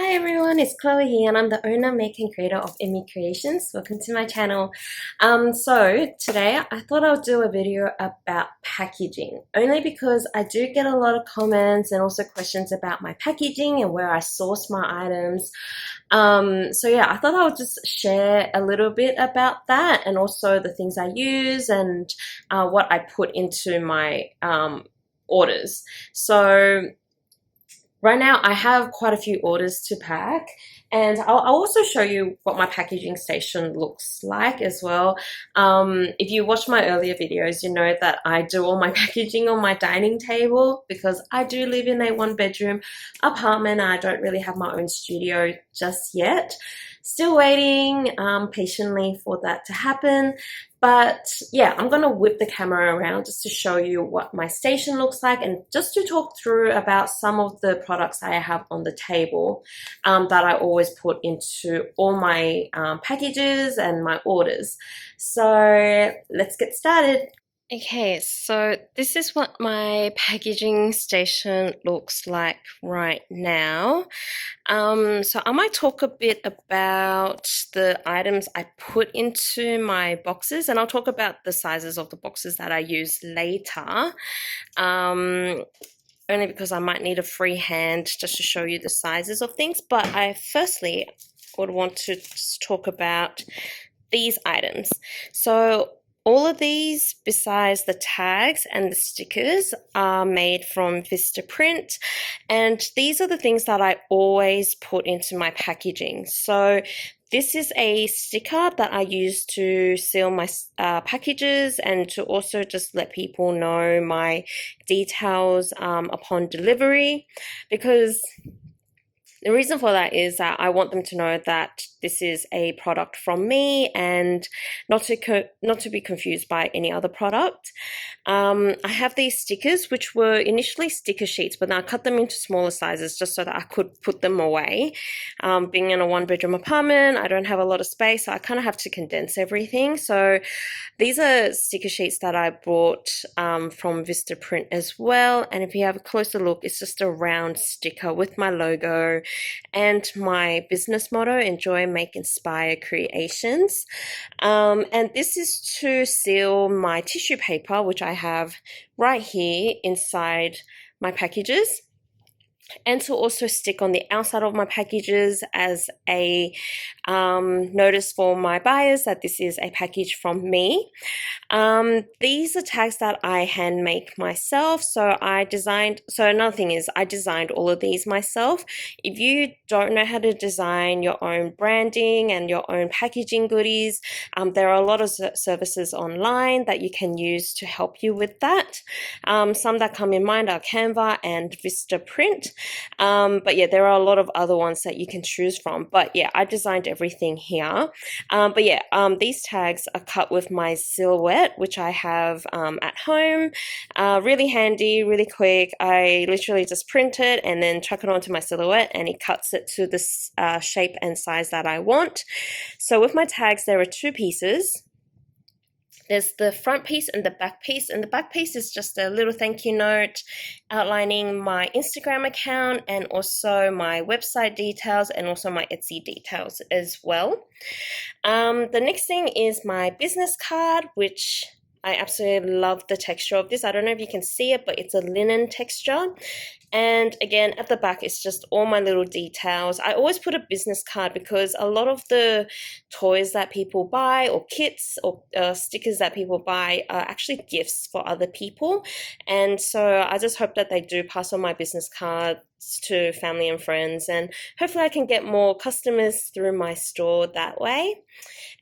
Hi everyone, it's Chloe here and I'm the owner, maker and creator of Emmy Creations. Welcome to my channel. So today I thought I'll do a video about packaging, only because I do get a lot of comments and also questions about my packaging and where I source my items. So yeah, I thought I would just share a little bit about that and also the things I use and what I put into my orders. So right now, I have quite a few orders to pack, and I'll also show you what my packaging station looks like as well. If you watch my earlier videos, you know that I do all my packaging on my dining table because I do live in a one-bedroom apartment and I don't really have my own studio just yet. Still waiting patiently for that to happen. But yeah, I'm going to whip the camera around just to show you what my station looks like and just to talk through about some of the products I have on the table that I always put into all my packages and my orders. So let's get started. Okay, so this is what my packaging station looks like right now. So I might talk a bit about the items I put into my boxes, and I'll talk about the sizes of the boxes that I use later. Only because I might need a free hand just to show you the sizes of things. But I firstly would want to just talk about these items. So all of these, besides the tags and the stickers, are made from Vista Print, and these are the things that I always put into my packaging. So this is a sticker that I use to seal my packages and to also just let people know my details upon delivery, because the reason for that is that I want them to know that this is a product from me and not to be confused by any other product. I have these stickers, which were initially sticker sheets, but then I cut them into smaller sizes just so that I could put them away. Being in a one-bedroom apartment, I don't have a lot of space, so I kind of have to condense everything. So these are sticker sheets that I bought from Vista Print as well. And if you have a closer look, it's just a round sticker with my logo and my business motto: enjoy, make, inspire creations. And this is to seal my tissue paper, which I have right here inside my packages, and to also stick on the outside of my packages as a notice for my buyers that this is a package from me. These are tags that I hand make myself. So another thing is I designed all of these myself. If you don't know how to design your own branding and your own packaging goodies, there are a lot of services online that you can use to help you with that. Some that come in mind are Canva and Vista Print. But yeah, there are a lot of other ones that you can choose from. But yeah, I designed everything here. But yeah, these tags are cut with my silhouette, which I have at home. Really handy, really quick. I literally just print it and then chuck it onto my silhouette and it cuts it to the shape and size that I want. So with my tags, there are two pieces. There's the front piece and the back piece, and the back piece is just a little thank you note outlining my Instagram account and also my website details and also my Etsy details as well. The next thing is my business card, which I absolutely love the texture of this. I don't know if you can see it, but it's a linen texture. And again, at the back, it's just all my little details. I always put a business card because a lot of the toys that people buy or kits or stickers that people buy are actually gifts for other people. And so I just hope that they do pass on my business cards to family and friends, and hopefully I can get more customers through my store that way.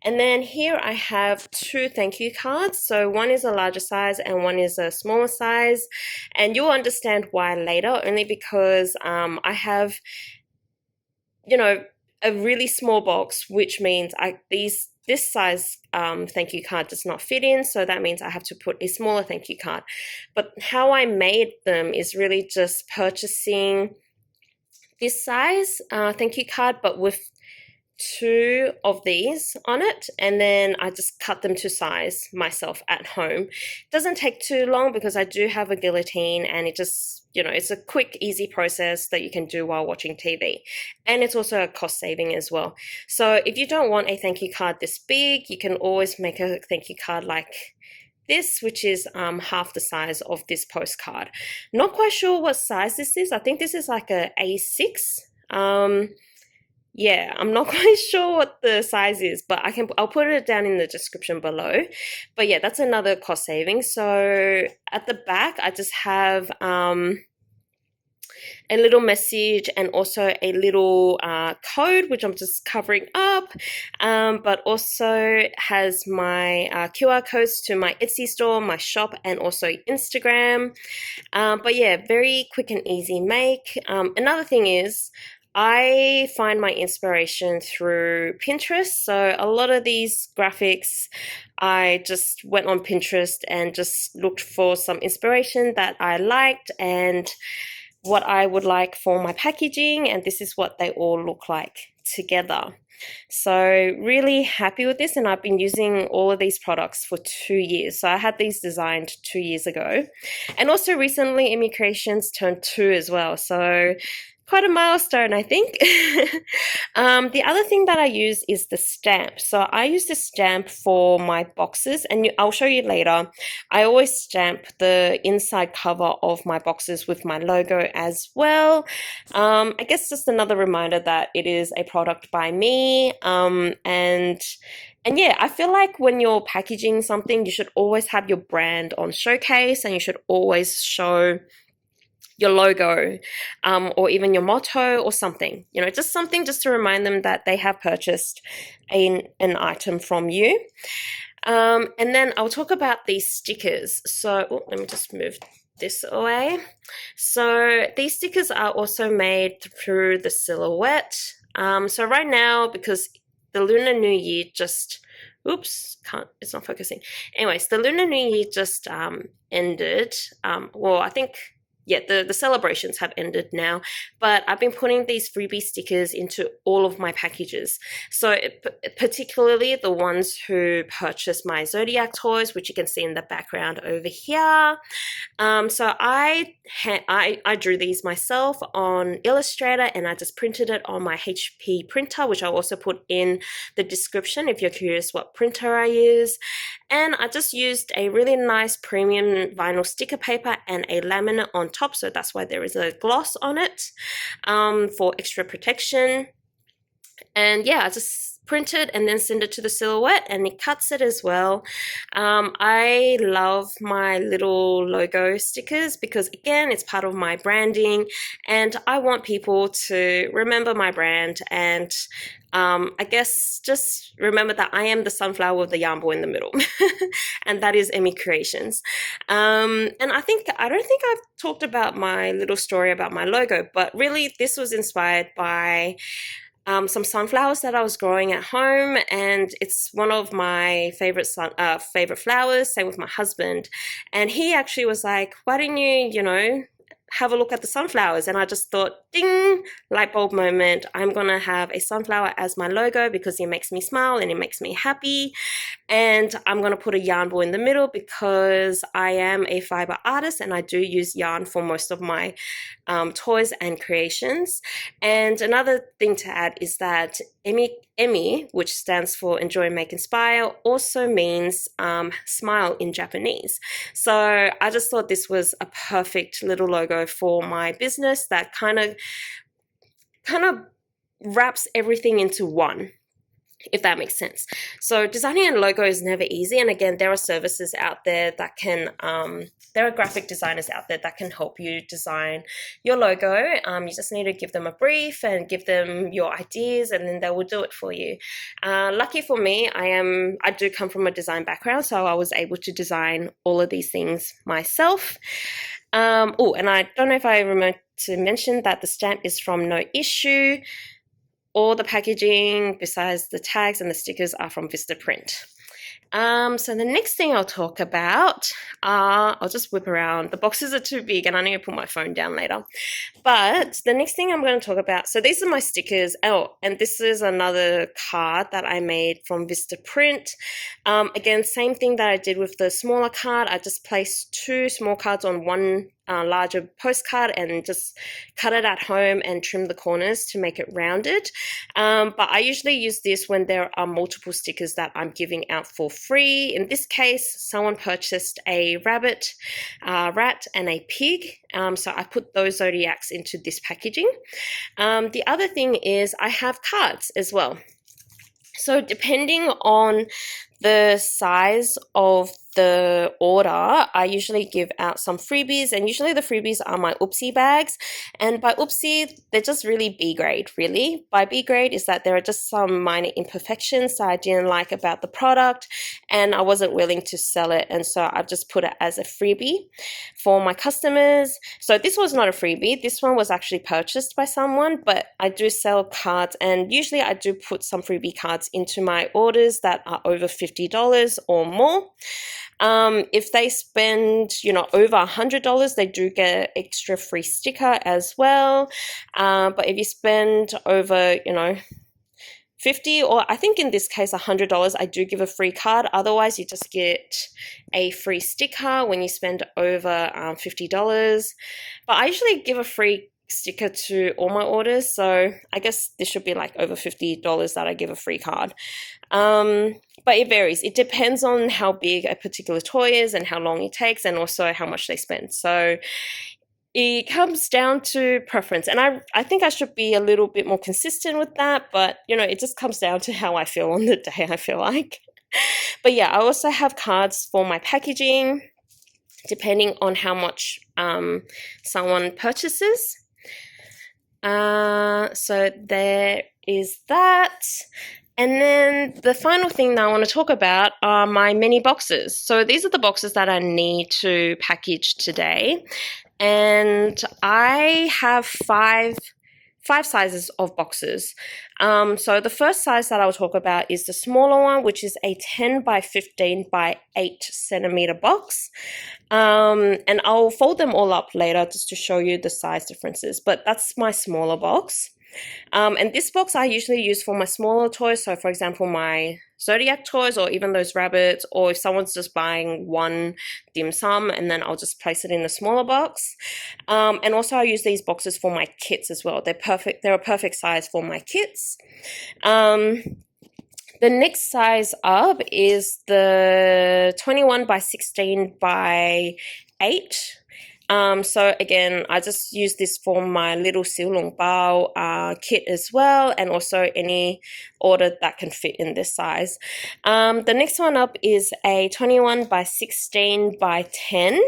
And then here I have two thank you cards. So one is a larger size and one is a smaller size, and you'll understand why later, only because I have, you know, a really small box, which means this size thank you card does not fit in, so that means I have to put a smaller thank you card. But how I made them is really just purchasing this size thank you card, but with 2 of these on it, and then I just cut them to size myself at home. It doesn't take too long because I do have a guillotine, and it just, you know, it's a quick, easy process that you can do while watching TV. And it's also a cost saving as well. So if you don't want a thank you card this big, you can always make a thank you card like this, which is half the size of this postcard. Not quite sure what size this is. I think this is like a A6. Yeah, I'm not quite sure what the size is, but I'll put it down in the description below. But yeah, that's another cost saving. So at the back, I just have a little message and also a little code, which I'm just covering up, but also has my QR codes to my Etsy store, my shop, and also Instagram. But yeah, very quick and easy make. Another thing is, I find my inspiration through Pinterest. So a lot of these graphics, I just went on Pinterest and just looked for some inspiration that I liked and what I would like for my packaging, and this is what they all look like together. So really happy with this, and I've been using all of these products for 2 years. So I had these designed 2 years ago, and also recently Emmy Creations turned 2 as well. So quite a milestone, I think. The other thing that I use is the stamp. So I use the stamp for my boxes, and I'll show you later. I always stamp the inside cover of my boxes with my logo as well. I guess just another reminder that it is a product by me. And yeah, I feel like when you're packaging something, you should always have your brand on showcase, and you should always show your logo, or even your motto or something, you know, just something just to remind them that they have purchased an item from you. And then I'll talk about these stickers. So let me just move this away. So these stickers are also made through the silhouette. So right now, because the Lunar New Year just, it's not focusing. Anyways, the Lunar New Year just ended. Well, I think, yeah, the celebrations have ended now, but I've been putting these freebie stickers into all of my packages. So particularly the ones who purchase my Zodiac toys, which you can see in the background over here. So I drew these myself on Illustrator, and I just printed it on my HP printer, which I'll also put in the description if you're curious what printer I use. And I just used a really nice premium vinyl sticker paper and a laminate on top, so that's why there is a gloss on it, for extra protection. And yeah, I just print it and then send it to the silhouette, and it cuts it as well. I love my little logo stickers because, again, it's part of my branding, and I want people to remember my brand and I guess just remember that I am the sunflower with the yarn ball in the middle, and that is Emmy Creations. And I don't think I've talked about my little story about my logo, but really this was inspired by some sunflowers that I was growing at home, and it's one of my favorite flowers. Same with my husband, and he actually was like, "Why don't you, have a look at the sunflowers?" And I just thought, ding, light bulb moment. I'm gonna have a sunflower as my logo because it makes me smile and it makes me happy. And I'm gonna put a yarn ball in the middle because I am a fiber artist and I do use yarn for most of my toys and creations. And another thing to add is that Emmy, which stands for Enjoy, Make, Inspire, also means smile in Japanese. So I just thought this was a perfect little logo for my business that kind of wraps everything into one, if that makes sense. So designing a logo is never easy, and again, there are services out there that can there are graphic designers out there that can help you design your logo. You just need to give them a brief and give them your ideas, and then they will do it for you. Lucky for me, I do come from a design background, so I was able to design all of these things myself. Oh, and I don't know if I remember to mention that the stamp is from NoIssue. All the packaging, besides the tags and the stickers, are from Vista Print. So the next thing I'll talk about are, I'll just whip around. The boxes are too big and I need to put my phone down later. But the next thing I'm going to talk about, so these are my stickers. Oh, and this is another card that I made from Vista Print. Again, same thing that I did with the smaller card. I just placed 2 small cards on one larger postcard and just cut it at home and trim the corners to make it rounded. But I usually use this when there are multiple stickers that I'm giving out for free. In this case, someone purchased a rabbit, rat, and a pig. So I put those zodiacs into this packaging. The other thing is I have cards as well. So depending on the size of the order, I usually give out some freebies, and usually the freebies are my oopsie bags. And by oopsie, they're just really B grade, really. By B grade is that there are just some minor imperfections that I didn't like about the product and I wasn't willing to sell it, and so I've just put it as a freebie for my customers. So this was not a freebie, this one was actually purchased by someone, but I do sell cards, and usually I do put some freebie cards into my orders that are over $50 or more. If they spend, over $100, they do get an extra free sticker as well. But if you spend over, 50, or I think in this case $100, I do give a free card. Otherwise, you just get a free sticker when you spend over $50. But I usually give a free sticker to all my orders, so I guess this should be like over $50 that I give a free card. But it varies. It depends on how big a particular toy is and how long it takes, and also how much they spend. So it comes down to preference, and I think I should be a little bit more consistent with that, but it just comes down to how I feel on the day, I feel like. But yeah, I also have cards for my packaging depending on how much someone purchases. So there is that. And then the final thing that I want to talk about are my mini boxes. So these are the boxes that I need to package today. And I have five sizes of boxes. So the first size that I'll talk about is the smaller one, which is a 10 by 15 by 8 centimeter box. And I'll fold them all up later just to show you the size differences, but that's my smaller box. And this box I usually use for my smaller toys. So for example, my zodiac toys, or even those rabbits, or if someone's just buying one dim sum, and then I'll just place it in the smaller box. And also I use these boxes for my kits as well. They're perfect. They're a perfect size for my kits. The next size up is the 21 by 16 by 8. So again, I just use this for my little Silong Bao kit as well, and also any order that can fit in this size. The next one up is a 21 by 16 by 10,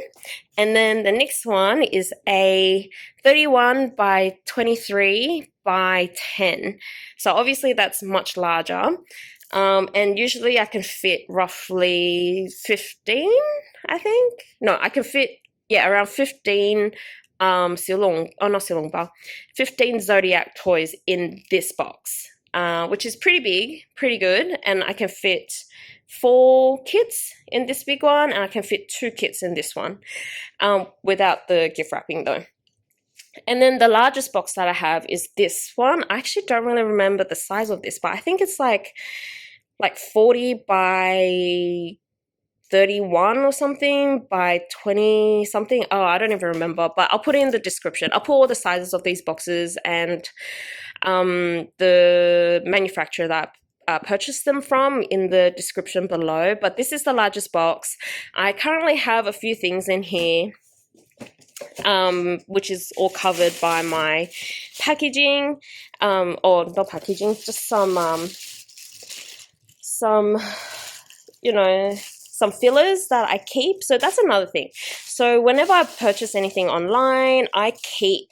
and then the next one is a 31 by 23 by 10. So obviously that's much larger. And usually I can fit roughly 15, I think. No, I can fit around 15 15 zodiac toys in this box, which is pretty big, pretty good, and I can fit 4 kits in this big one, and I can fit 2 kits in this one, without the gift wrapping though. And then the largest box that I have is this one. I actually don't really remember the size of this, but I think it's like 40 by 31 or something by 20 something. Oh, I don't even remember, but I'll put it in the description. I'll put all the sizes of these boxes and the manufacturer that purchased them from in the description below. But this is the largest box. I currently have a few things in here, which is all covered by my packaging, or not packaging, just some some fillers that I keep. So that's another thing. So whenever I purchase anything online, I keep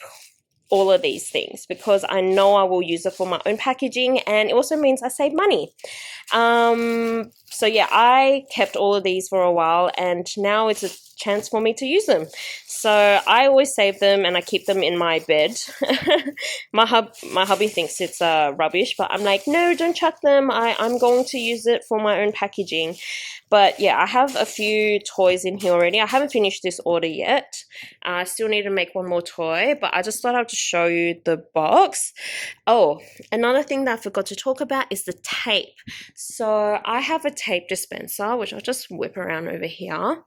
all of these things because I know I will use it for my own packaging, and it also means I save money. So yeah, I kept all of these for a while, and now it's chance for me to use them. So I always save them and I keep them in my bed. my hubby thinks it's rubbish, but I'm like, no, don't chuck them. I'm going to use it for my own packaging. But yeah, I have a few toys in here already. I haven't finished this order yet. I still need to make one more toy, but I just thought I'd just show you the box. Oh, another thing that I forgot to talk about is the tape. So I have a tape dispenser, which I'll just whip around over here.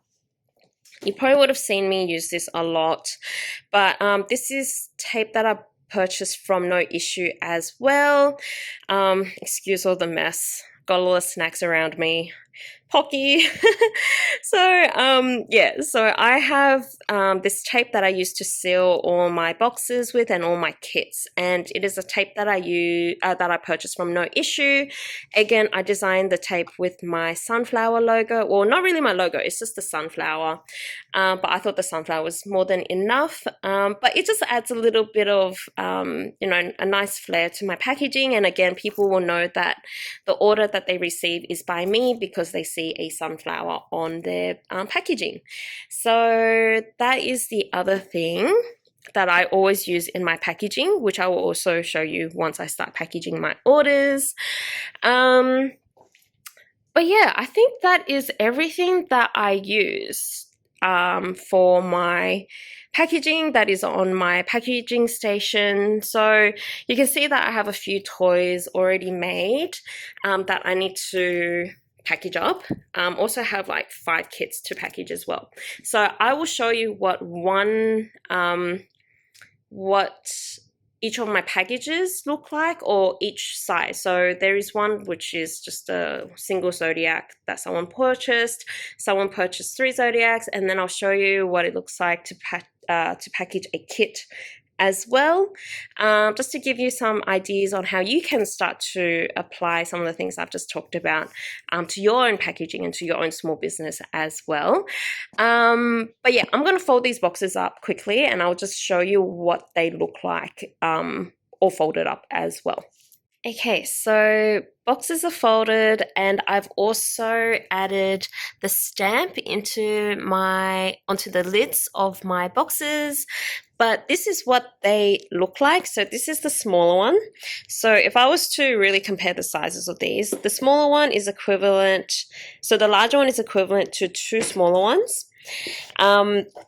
You probably would have seen me use this a lot, but this is tape that I purchased from NoIssue as well. Excuse all the mess. Got a lot of snacks around me. Pocky. So yeah, so I have this tape that I use to seal all my boxes with and all my kits, and it is a tape that I use that I purchased from NoIssue. Again, I designed the tape with my sunflower logo. Well, not really my logo, it's just the sunflower, but I thought the sunflower was more than enough. But it just adds a little bit of you know, a nice flair to my packaging, and again, people will know that the order that they receive is by me because they see a sunflower on their packaging. So that is the other thing that I always use in my packaging, which I will also show you once I start packaging my orders. But yeah, I think that is everything that I use for my packaging that is on my packaging station. So you can see that I have a few toys already made that I need to package up. Also have like 5 kits to package as well. So I will show you what each of my packages look like, or each size. So there is one which is just a single zodiac that someone purchased. Someone purchased 3 zodiacs, and then I'll show you what it looks like to package a kit as well, just to give you some ideas on how you can start to apply some of the things I've just talked about to your own packaging and to your own small business as well. But yeah, I'm going to fold these boxes up quickly and I'll just show you what they look like all folded up as well. Okay, so boxes are folded, and I've also added the stamp onto the lids of my boxes. But this is what they look like. So this is the smaller one. So if I was to really compare the sizes of these, the smaller one is equivalent, so the larger one is equivalent to 2 smaller ones.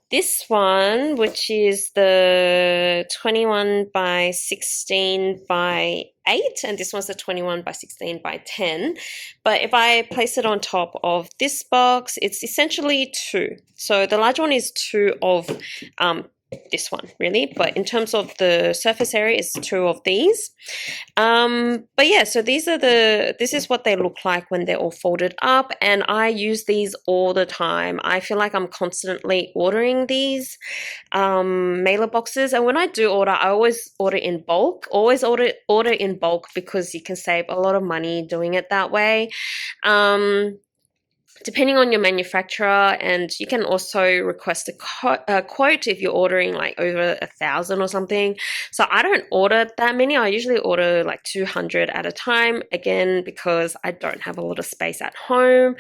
This one, which is the 21 by 16 by 8, and this one's the 21 by 16 by 10. But if I place it on top of this box, it's essentially 2. So the large one is 2 of this one, really, but in terms of the surface area, it's 2 of these. But yeah, so this is what they look like when they're all folded up, and I use these all the time. I feel like I'm constantly ordering these mailer boxes, and when I do order, I always order in bulk. Always order in bulk because you can save a lot of money doing it that way. Depending on your manufacturer, and you can also request a quote if you're ordering like over 1,000 or something. So I don't order that many. I usually order like 200 at a time, again, because I don't have a lot of space at home.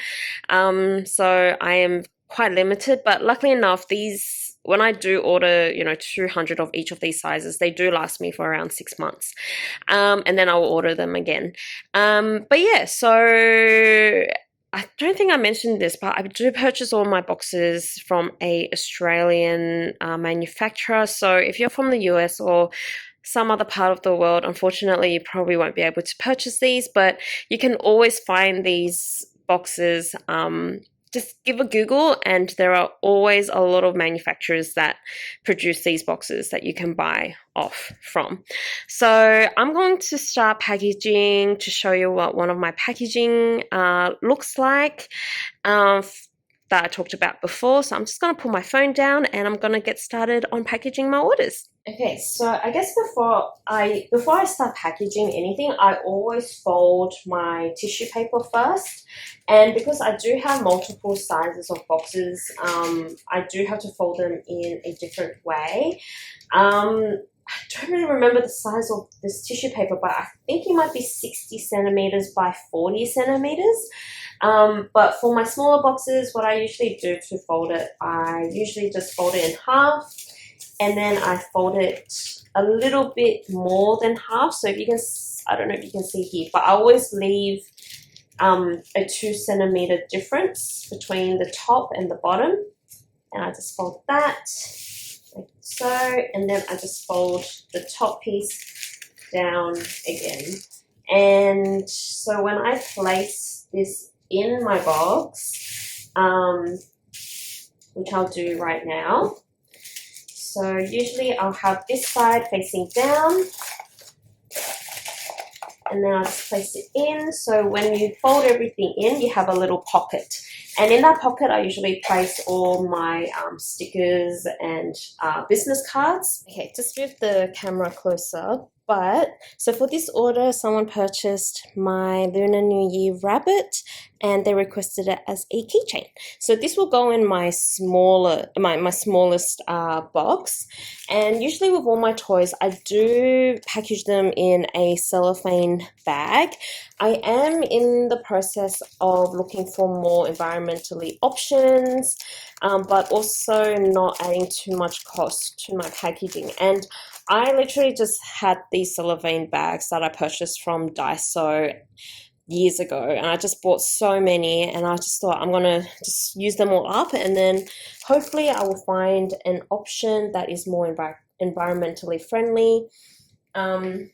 So I am quite limited, but luckily enough, these, when I do order, 200 of each of these sizes, they do last me for around 6 months. And then I'll order them again. But yeah, so I don't think I mentioned this, but I do purchase all my boxes from a Australian manufacturer. So if you're from the US or some other part of the world, unfortunately, you probably won't be able to purchase these, but you can always find these boxes. Just give a Google, and there are always a lot of manufacturers that produce these boxes that you can buy off from. So I'm going to start packaging to show you what one of my packaging looks like that I talked about before. So I'm just going to put my phone down and I'm going to get started on packaging my orders. Okay, so I guess before I start packaging anything, I always fold my tissue paper first. And because I do have multiple sizes of boxes, I do have to fold them in a different way. I don't really remember the size of this tissue paper, but I think it might be 60 centimeters by 40 centimeters. But for my smaller boxes, what I usually do to fold it, I usually just fold it in half, and then I fold it a little bit more than half. So if you can, I don't know if you can see here, but I always leave a 2 centimeter difference between the top and the bottom, and I just fold that like so, and then I just fold the top piece down again. And so when I place this in my box, which I'll do right now, so usually I'll have this side facing down, and then I'll just place it in. So when you fold everything in, you have a little pocket. And in that pocket, I usually place all my stickers and business cards. Okay, just move the camera closer. But, so for this order, someone purchased my Lunar New Year rabbit, and they requested it as a keychain. So this will go in my smallest box. And usually with all my toys, I do package them in a cellophane bag. I am in the process of looking for more environmentally options, but also not adding too much cost to my packaging. And I literally just had these cellophane bags that I purchased from Daiso years ago, and I just bought so many, and I just thought I'm gonna just use them all up, and then hopefully I will find an option that is more environmentally friendly. But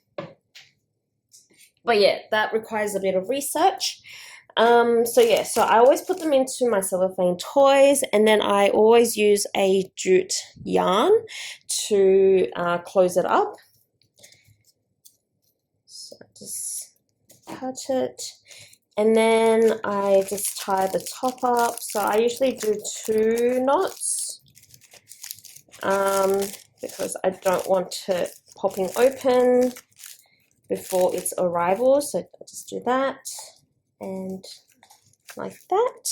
yeah, that requires a bit of research. So yeah, so I always put them into my cellophane toys, and then I always use a jute yarn to close it up. So just cut it, and then I just tie the top up. So I usually do 2 knots because I don't want it popping open before its arrival. So I just do that. And like that.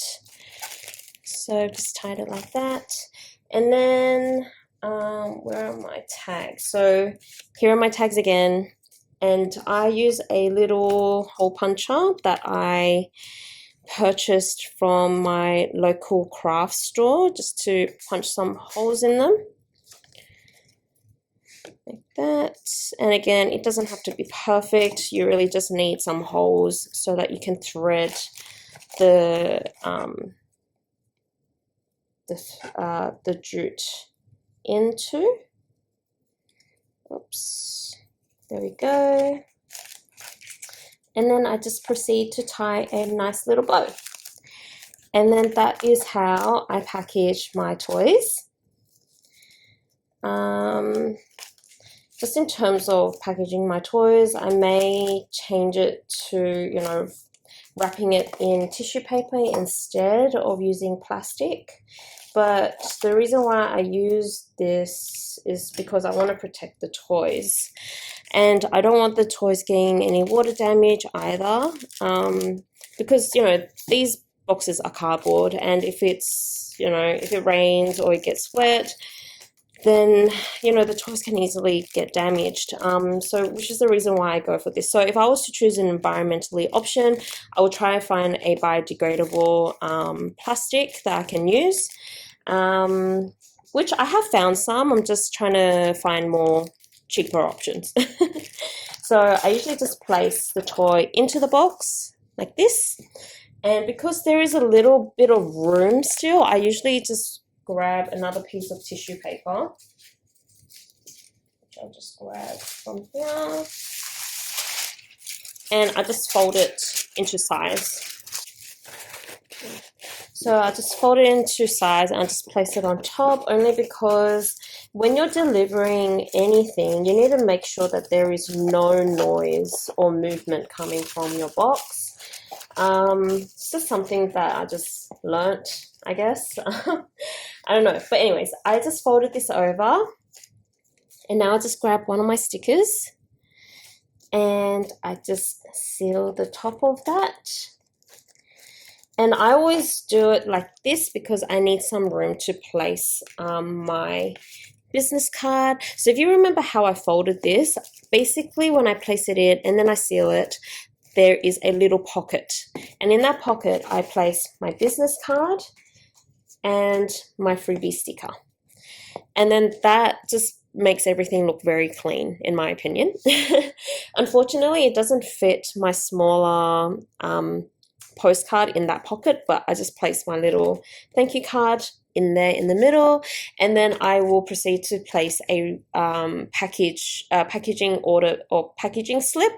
So just tied it like that. And then where are my tags? So here are my tags again, and I use a little hole puncher that I purchased from my local craft store just to punch some holes in them like that. And again, it doesn't have to be perfect. You really just need some holes so that you can thread the jute into. Oops, there we go. And then I just proceed to tie a nice little bow. And then that is how I package my toys. Just in terms of packaging my toys, I may change it to, you know, wrapping it in tissue paper instead of using plastic. But the reason why I use this is because I want to protect the toys. And I don't want the toys getting any water damage either. Because, you know, these boxes are cardboard, and if it's, you know, if it rains or it gets wet, then, you know, the toys can easily get damaged. So which is the reason why I go for this. So if I was to choose an environmentally option, I would try and find a biodegradable plastic that I can use, which I have found some. I'm just trying to find more cheaper options. So I usually just place the toy into the box like this. And because there is a little bit of room still, I usually just grab another piece of tissue paper, which I'll just grab from here, and I just fold it into size. So I just fold it into size and I just place it on top, only because when you're delivering anything, you need to make sure that there is no noise or movement coming from your box. It's just something that I just learnt, I guess. I don't know. But anyways, I just folded this over, and now I just grab one of my stickers and I just seal the top of that. And I always do it like this because I need some room to place my business card. So if you remember how I folded this, basically when I place it in and then I seal it, there is a little pocket, and in that pocket I place my business card and my freebie sticker, and then that just makes everything look very clean, in my opinion. Unfortunately, it doesn't fit my smaller postcard in that pocket, but I just place my little thank you card in there in the middle, and then I will proceed to place a packaging order or packaging slip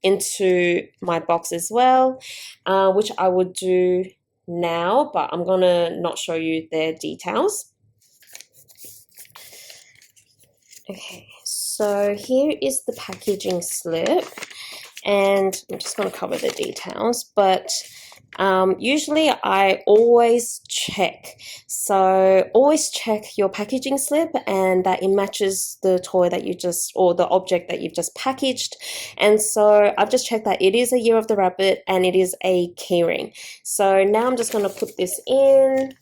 into my box as well, which I would do now, but I'm gonna not show you their details. Okay, so here is the packaging slip, and I'm just going to cover the details, but usually I always check. So always check your packaging slip and that it matches the toy that you just, or the object that you've just packaged. And so I've just checked that it is a Year of the Rabbit and it is a keyring. So now I'm just going to put this in,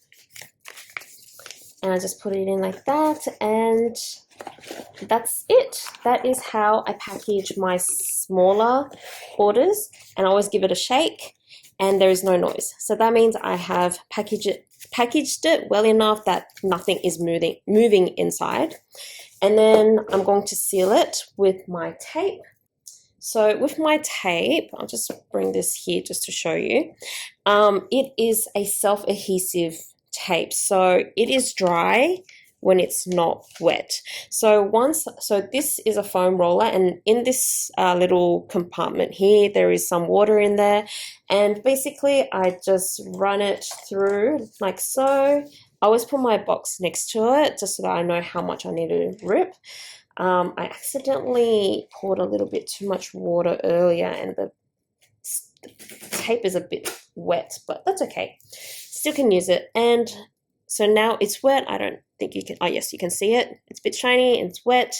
and I just put it in like that, and that's it. That is how I package my smaller orders, and I always give it a shake and there is no noise. So that means I have packaged it well enough that nothing is moving inside. And then I'm going to seal it with my tape. So with my tape, I'll just bring this here just to show you. It is a self-adhesive tape, so it is dry when it's not wet. So this is a foam roller, and in this little compartment here there is some water in there, and basically I just run it through like so. I always put my box next to it just so that I know how much I need to rip. I accidentally poured a little bit too much water earlier and the tape is a bit wet, but that's okay. Still can use it. And so now it's wet. I don't think you can, oh yes, you can see it. It's a bit shiny and it's wet.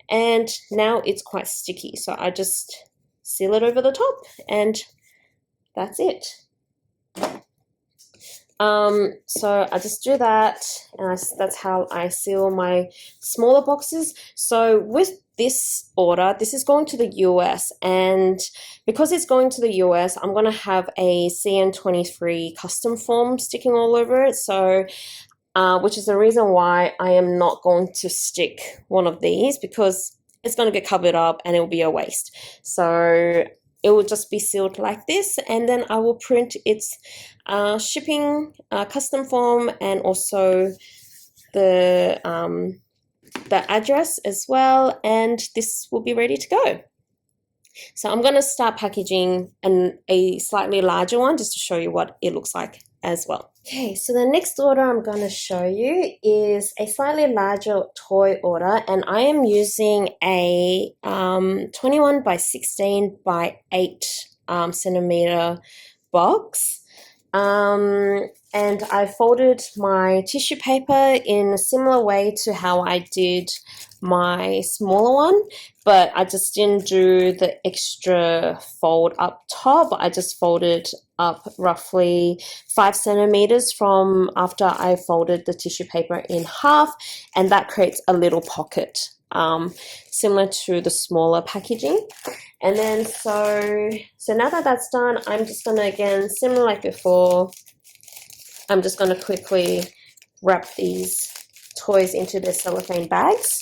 And now it's quite sticky. So I just seal it over the top and that's it. So I just do that, and that's how I seal my smaller boxes. So with this order, this is going to the US, and because it's going to the US, I'm going to have a CN23 custom form sticking all over it. So which is the reason why I am not going to stick one of these, because it's going to get covered up and it will be a waste. So it will just be sealed like this, and then I will print its shipping custom form and also the address as well, and this will be ready to go. So I'm going to start packaging a slightly larger one just to show you what it looks like as well. Okay, so the next order I'm going to show you is a slightly larger toy order, and I am using a 21 by 16 by 8 centimeter box. And I folded my tissue paper in a similar way to how I did my smaller one, but I just didn't do the extra fold up top. I just folded up roughly 5 centimeters from after I folded the tissue paper in half, and that creates a little pocket, similar to the smaller packaging. And then so now that that's done, I'm just gonna, again, similar like before, I'm just gonna quickly wrap these toys into their cellophane bags.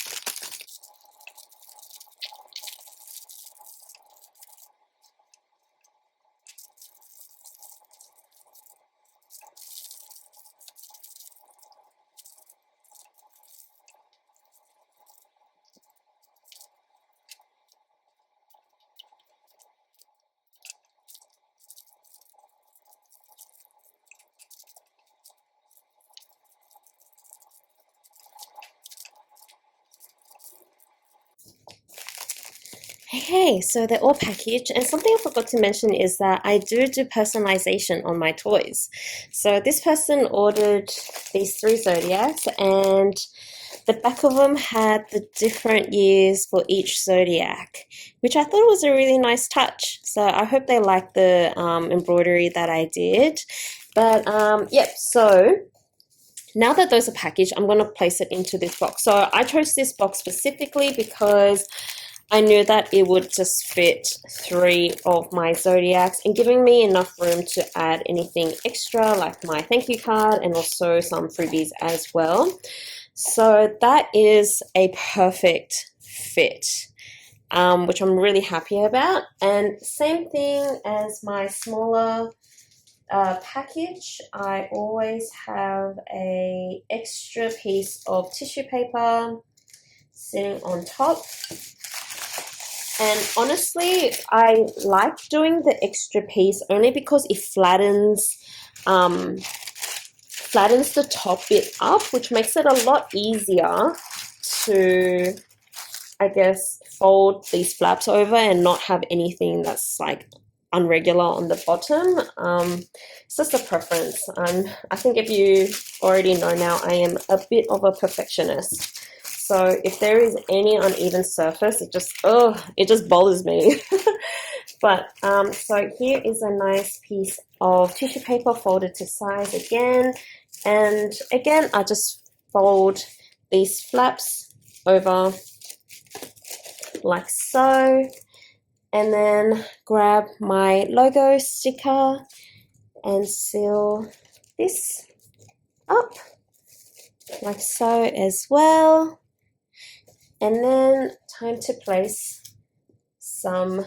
Okay, so they're all packaged, and something I forgot to mention is that I do personalization on my toys. So this person ordered these 3 zodiacs, and the back of them had the different years for each zodiac, which I thought was a really nice touch. So I hope they like the embroidery that I did. But yep, so now that those are packaged, I'm going to place it into this box. So I chose this box specifically because I knew that it would just fit 3 of my zodiacs and giving me enough room to add anything extra like my thank you card and also some freebies as well. So that is a perfect fit, which I'm really happy about. And same thing as my smaller package, I always have a extra piece of tissue paper sitting on top. And honestly, I like doing the extra piece only because it flattens the top bit up, which makes it a lot easier to, I guess, fold these flaps over and not have anything that's like unregular on the bottom. It's just a preference. I think if you already know now, I am a bit of a perfectionist. So if there is any uneven surface, it just bothers me. But so here is a nice piece of tissue paper folded to size again. And again, I just fold these flaps over like so. And then grab my logo sticker and seal this up like so as well. And then time to place some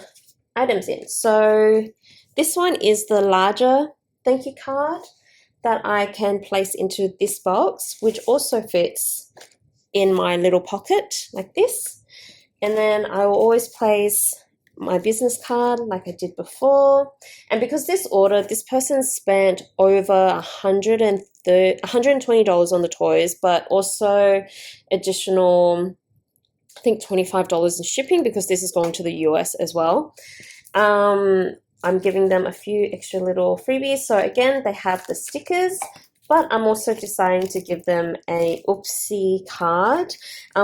items in. So this one is the larger thank you card that I can place into this box, which also fits in my little pocket like this. And then I will always place my business card like I did before. And because this order, this person spent over $120 on the toys, but also additional, I think $25 in shipping because this is going to the US as well. I'm giving them a few extra little freebies. So again, they have the stickers, but I'm also deciding to give them a oopsie card.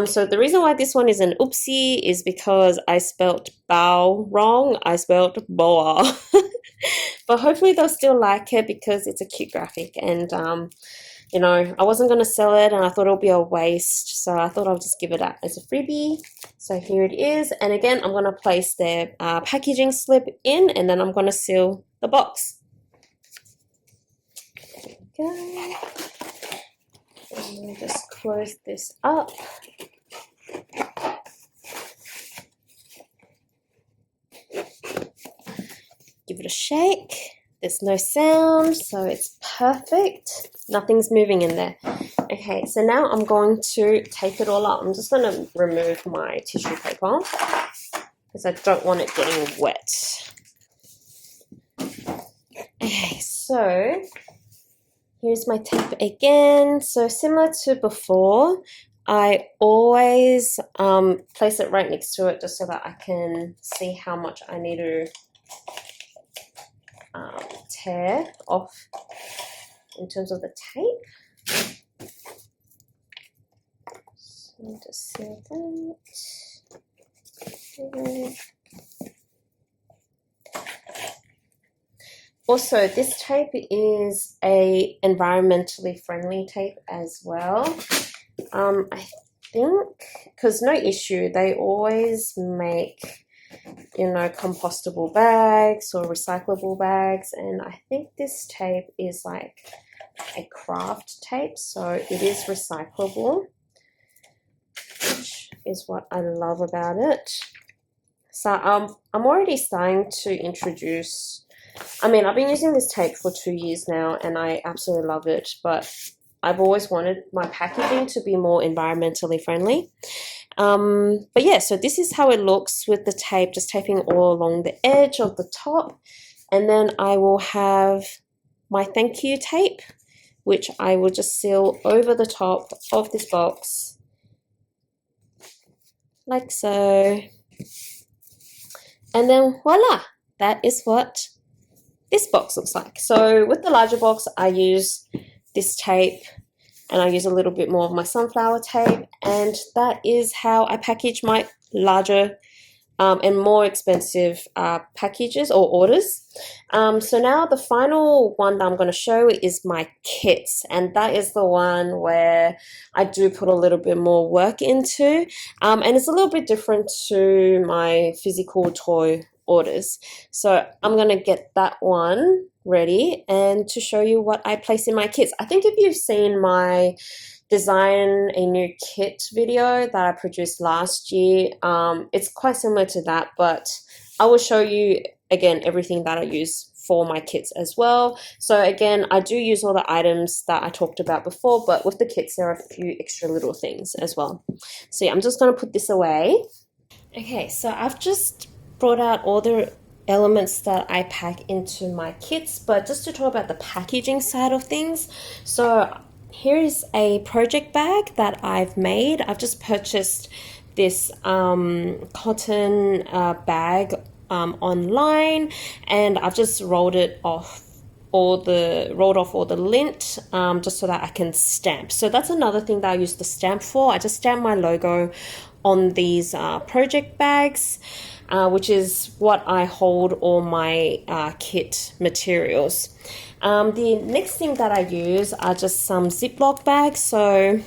So the reason why this one is an oopsie is because I spelt bow wrong. I spelt boa. But hopefully they'll still like it because it's a cute graphic. And, you know, I wasn't going to sell it and I thought it would be a waste. So I thought I'll just give it out as a freebie. So here it is. And again, I'm going to place their packaging slip in and then I'm going to seal the box. Go. And we'll just close this up. Give it a shake. There's no sound, so it's perfect. Nothing's moving in there. Okay, so now I'm going to tape it all up. I'm just going to remove my tissue paper because I don't want it getting wet. Okay, so here's my tape again. So similar to before, I always place it right next to it just so that I can see how much I need to tear off in terms of the tape. So just seal that. Okay. Also, this tape is a environmentally friendly tape as well. I think because NoIssue, they always make, you know, compostable bags or recyclable bags, and I think this tape is like a craft tape, so it is recyclable, which is what I love about it. So I'm already starting to introduce, I mean, I've been using this tape for 2 years now and I absolutely love it, but I've always wanted my packaging to be more environmentally friendly. But yeah, so this is how it looks with the tape, just taping all along the edge of the top. And then I will have my thank you tape, which I will just seal over the top of this box, like so. And then voila, that is what this box looks like. So with the larger box, I use this tape and I use a little bit more of my sunflower tape, and that is how I package my larger and more expensive packages or orders. So now the final one that I'm going to show is my kits, and that is the one where I do put a little bit more work into, and it's a little bit different to my physical toy orders. So I'm going to get that one ready and to show you what I place in my kits. I think if you've seen my design a new kit video that I produced last year, it's quite similar to that, but I will show you again everything that I use for my kits as well. So again, I do use all the items that I talked about before, but with the kits there are a few extra little things as well. So yeah, I'm just going to put this away. Okay, so I've just brought out all the elements that I pack into my kits, but just to talk about the packaging side of things. So here is a project bag that I've made. I've just purchased this cotton bag online, and I've just rolled off all the lint just so that I can stamp. So that's another thing that I use the stamp for. I just stamp my logo on these project bags, which is what I hold all my kit materials. The next thing that I use are just some Ziploc bags. So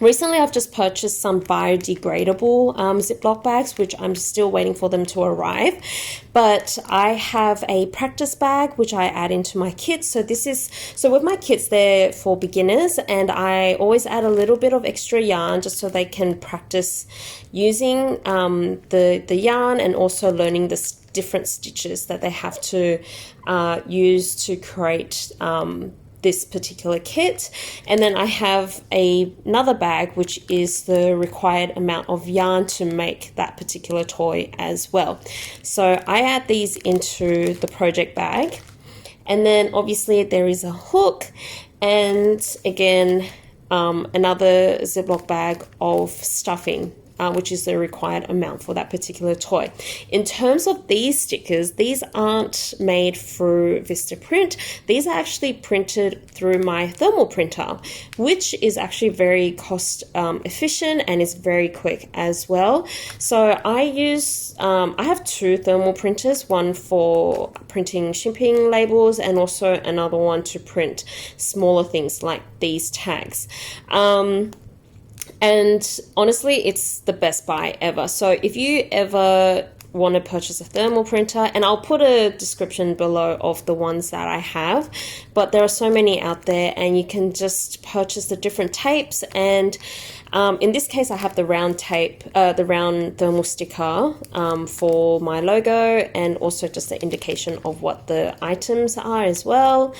recently I've just purchased some biodegradable Ziploc bags, which I'm still waiting for them to arrive. But I have a practice bag which I add into my kits. So with my kits, they're for beginners, and I always add a little bit of extra yarn just so they can practice using the yarn and also learning the different stitches that they have to use to create this particular kit. And then I have another bag which is the required amount of yarn to make that particular toy as well. So I add these into the project bag, and then obviously there is a hook, and again another Ziploc bag of stuffing, which is the required amount for that particular toy. In terms of these stickers, these aren't made through Vista Print. These are actually printed through my thermal printer, which is actually very cost efficient and is very quick as well. So I have two thermal printers, one for printing shipping labels and also another one to print smaller things like these tags. And honestly, it's the best buy ever. So if you ever want to purchase a thermal printer, and I'll put a description below of the ones that I have, but there are so many out there, and you can just purchase the different tapes. And in this case, I have the round tape, the round thermal sticker for my logo, and also just the indication of what the items are as well.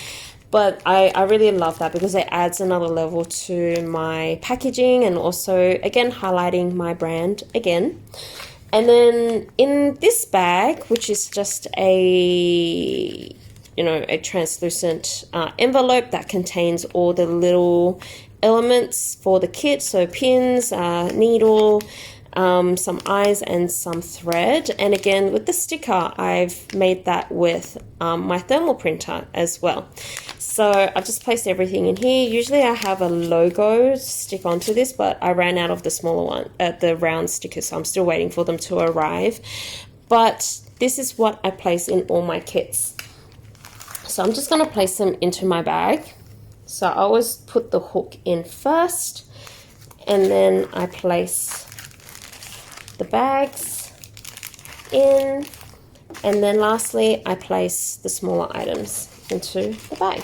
But I really love that because it adds another level to my packaging, and also again highlighting my brand again. And then in this bag, which is just a translucent envelope that contains all the little elements for the kit, so pins, needle, some eyes and some thread. And again with the sticker, I've made that with my thermal printer as well. So I've just placed everything in here. Usually I have a logo to stick onto this, but I ran out of the smaller one, the round stickers, so I'm still waiting for them to arrive. But this is what I place in all my kits. So I'm just going to place them into my bag. So I always put the hook in first, and then I place the bags in, and then lastly I place the smaller items into the bag,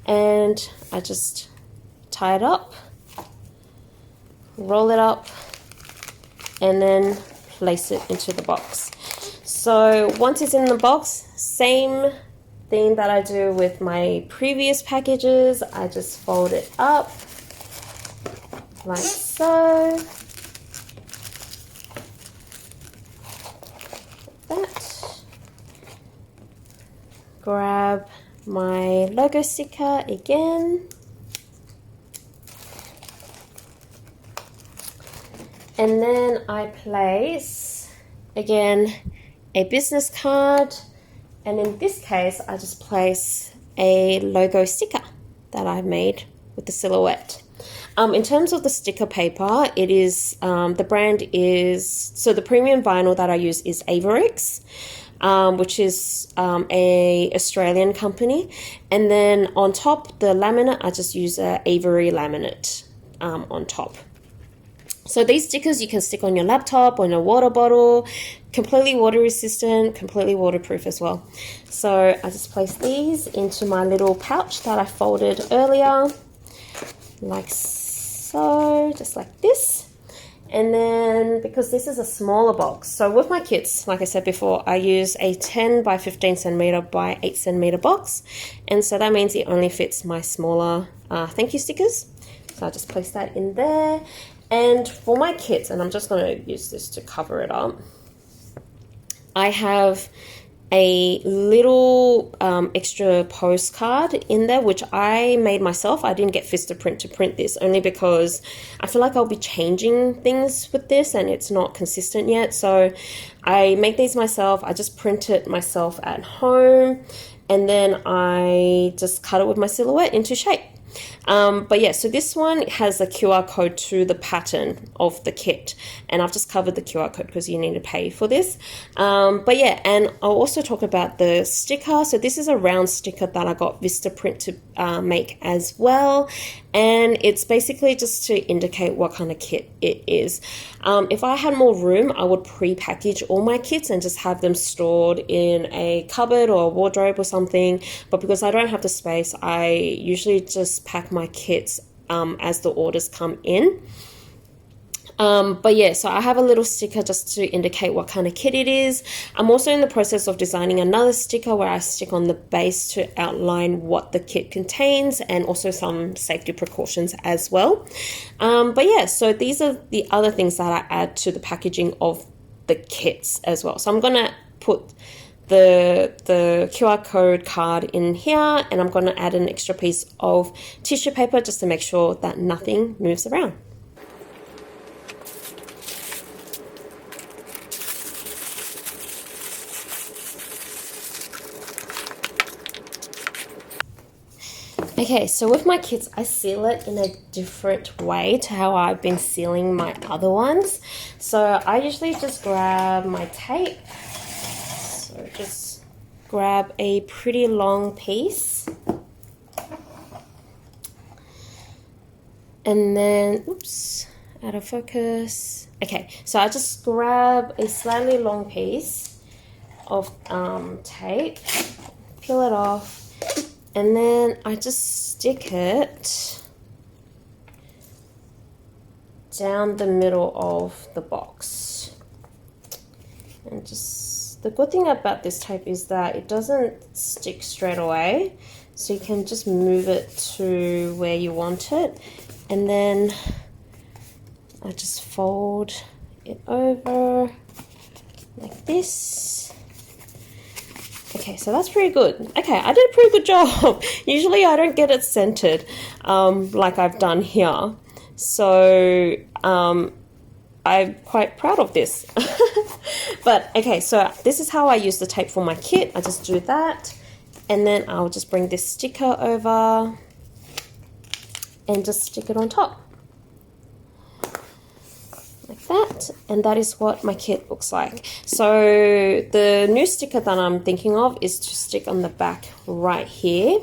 and I just tie it up, roll it up, and then place it into the box. So once it's in the box, same thing that I do with my previous packages, I just fold it up like so. That. Grab my logo sticker again, and then I place again a business card, and in this case I just place a logo sticker that I made with the silhouette. In terms of the sticker paper, it is, the brand is, so the premium vinyl that I use is Avarrix, which is a Australian company. And then on top, the laminate, I just use a Avery laminate on top. So these stickers you can stick on your laptop, on your water bottle, completely water resistant, completely waterproof as well. So I just place these into my little pouch that I folded earlier, like so, just like this. And then because this is a smaller box, so with my kits, like I said before, I use a 10 by 15 centimeter by 8 centimeter box, and so that means it only fits my smaller thank you stickers. So I just place that in there. And for my kits, and I'm just going to use this to cover it up, I have a little extra postcard in there, which I made myself. I didn't get Vista Print to print this, only because I feel like I'll be changing things with this and it's not consistent yet. So I make these myself. I just print it myself at home, and then I just cut it with my silhouette into shape. But yeah, so this one has a QR code to the pattern of the kit, and I've just covered the QR code because you need to pay for this. But yeah, and I'll also talk about the sticker. So this is a round sticker that I got Vista Print to make as well, and it's basically just to indicate what kind of kit it is. If I had more room, I would pre-package all my kits and just have them stored in a cupboard or a wardrobe or something, but because I don't have the space, I usually just pack my kits as the orders come in. But yeah, so I have a little sticker just to indicate what kind of kit it is. I'm also in the process of designing another sticker where I stick on the base to outline what the kit contains, and also some safety precautions as well. But yeah, so these are the other things that I add to the packaging of the kits as well. So I'm gonna put the QR code card in here, and I'm going to add an extra piece of tissue paper just to make sure that nothing moves around. Okay, so with my kits, I seal it in a different way to how I've been sealing my other ones. So I usually just grab my tape. So just grab a pretty long piece. And then, oops, out of focus. Okay, so I just grab a slightly long piece of tape, peel it off, and then I just stick it down the middle of the box. And just, the good thing about this tape is that it doesn't stick straight away, so you can just move it to where you want it. And then I just fold it over like this. Okay, so that's pretty good. Okay, I did a pretty good job. Usually I don't get it centered like I've done here. So I'm quite proud of this. But okay, so this is how I use the tape for my kit. I just do that, and then I'll just bring this sticker over and just stick it on top. Like that, and that is what my kit looks like. So the new sticker that I'm thinking of is to stick on the back right here,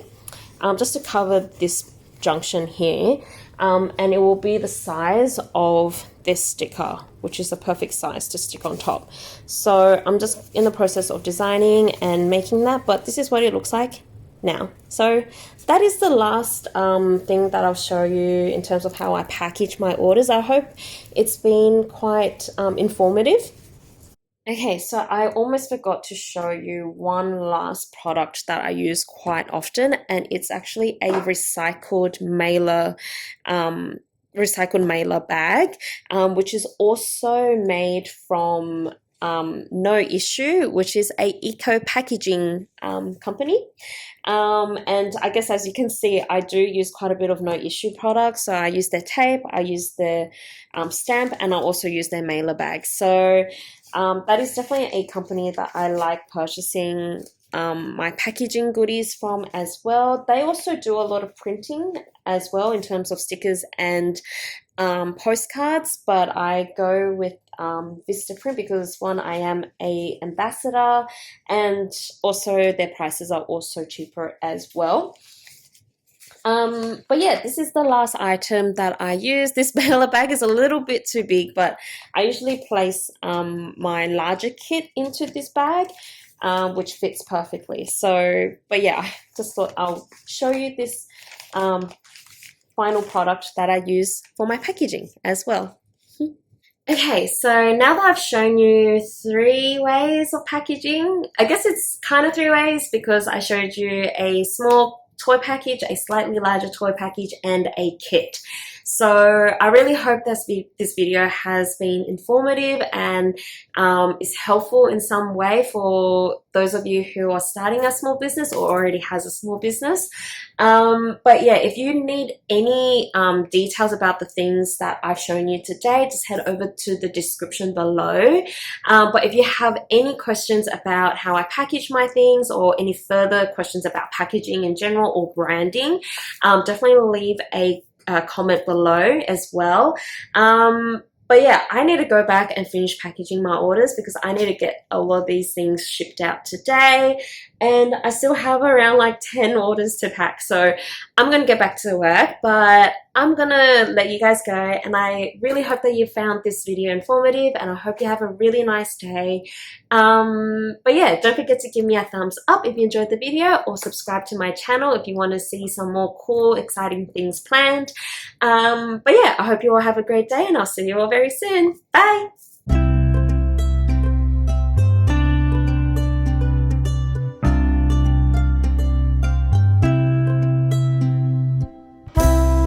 just to cover this junction here, and it will be the size of this sticker, which is the perfect size to stick on top. So I'm just in the process of designing and making that, but this is what it looks like now. So that is the last thing that I'll show you in terms of how I package my orders. I hope it's been quite informative. Okay, so I almost forgot to show you one last product that I use quite often, and it's actually a recycled mailer bag, which is also made from NoIssue, which is a eco packaging company. And I guess, as you can see, I do use quite a bit of NoIssue products. So I use their tape, I use their stamp, and I also use their mailer bag. So that is definitely a company that I like purchasing my packaging goodies from as well. They also do a lot of printing as well in terms of stickers and postcards, but I go with Vista Print because one, I am a ambassador, and also their prices are also cheaper as well. But yeah, this is the last item that I use. This mailer bag is a little bit too big, but I usually place my larger kit into this bag, which fits perfectly. So, but yeah, I just thought I'll show you this final product that I use for my packaging as well. Okay, so now that I've shown you 3 ways of packaging, I guess it's kind of 3 ways because I showed you a small toy package, a slightly larger toy package, and a kit. So I really hope this video has been informative and is helpful in some way for those of you who are starting a small business or already has a small business. But yeah, if you need any details about the things that I've shown you today, just head over to the description below. But if you have any questions about how I package my things or any further questions about packaging in general or branding, definitely leave a comment below as well. But yeah, I need to go back and finish packaging my orders because I need to get a lot of these things shipped out today, and I still have around like 10 orders to pack. So I'm going to get back to work, but I'm going to let you guys go, and I really hope that you found this video informative, and I hope you have a really nice day. But yeah, don't forget to give me a thumbs up if you enjoyed the video, or subscribe to my channel if you want to see some more cool, exciting things planned. But yeah, I hope you all have a great day, and I'll see you all very soon. Bye!